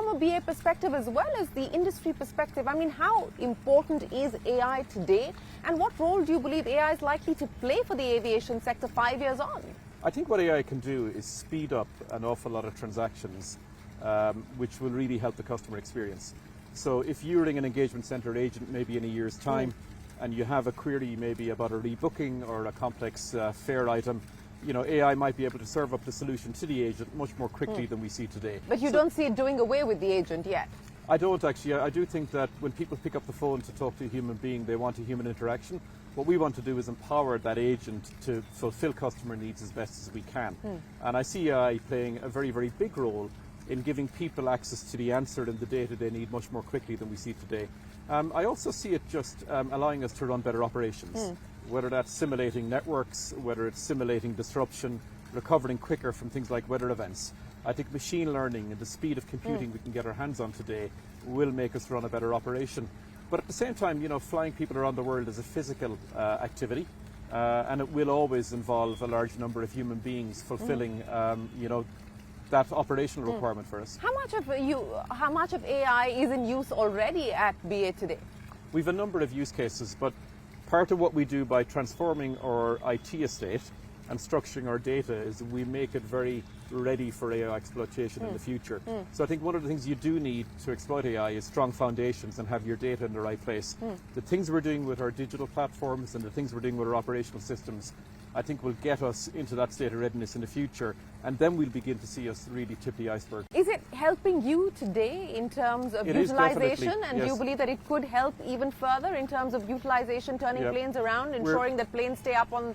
from a BA perspective as well as the industry perspective, I mean, how important is AI today, and what role do you believe AI is likely to play for the aviation sector 5 years on? I think what AI can do is speed up an awful lot of transactions, which will really help the customer experience. So if you ring an engagement center agent maybe in a year's time, and you have a query maybe about a rebooking or a complex fare item, AI might be able to serve up the solution to the agent much more quickly than we see today. But you don't see it doing away with the agent yet? I don't actually. I do think that when people pick up the phone to talk to a human being, they want a human interaction. What we want to do is empower that agent to fulfill customer needs as best as we can. And I see AI playing a very, very big role in giving people access to the answer and the data they need much more quickly than we see today. I also see it just allowing us to run better operations, whether that's simulating networks, whether it's simulating disruption, recovering quicker from things like weather events. I think machine learning and the speed of computing we can get our hands on today will make us run a better operation. But at the same time, flying people around the world is a physical activity, and it will always involve a large number of human beings fulfilling, that operational requirement for us. How much of AI is in use already at BA today? We've a number of use cases, but part of what we do by transforming our IT estate and structuring our data is we make it very ready for AI exploitation in the future. So I think one of the things you do need to exploit AI is strong foundations and have your data in the right place. The things we're doing with our digital platforms and the things we're doing with our operational systems, I think will get us into that state of readiness in the future, and then we'll begin to see us really tip the iceberg. Is it helping you today in terms of utilization, and do you believe that it could help even further in terms of utilization, turning planes around, ensuring that planes stay up on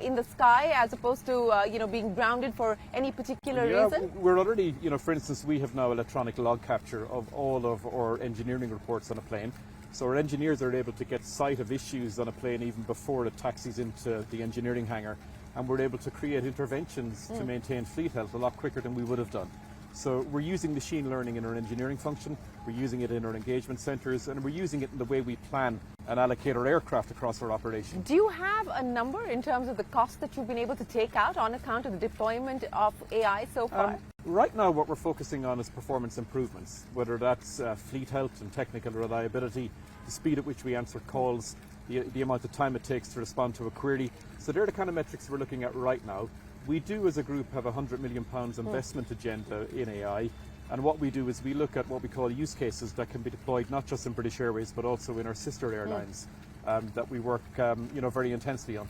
in the sky as opposed to being grounded for any particular reason? We're already, for instance, we have now electronic log capture of all of our engineering reports on a plane. So our engineers are able to get sight of issues on a plane even before it taxis into the engineering hangar, and we're able to create interventions to maintain fleet health a lot quicker than we would have done. So we're using machine learning in our engineering function, we're using it in our engagement centres, and we're using it in the way we plan and allocate our aircraft across our operation. Do you have a number in terms of the cost that you've been able to take out on account of the deployment of AI so far? Right now what we're focusing on is performance improvements, whether that's fleet health and technical reliability, the speed at which we answer calls, the amount of time it takes to respond to a query. So they're the kind of metrics we're looking at right now. We do as a group have a £100 million investment agenda in AI, and what we do is we look at what we call use cases that can be deployed not just in British Airways but also in our sister airlines that we work very intensely on.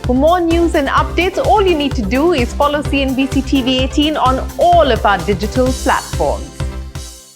For more news and updates, all you need to do is follow CNBC TV18 on all of our digital platforms.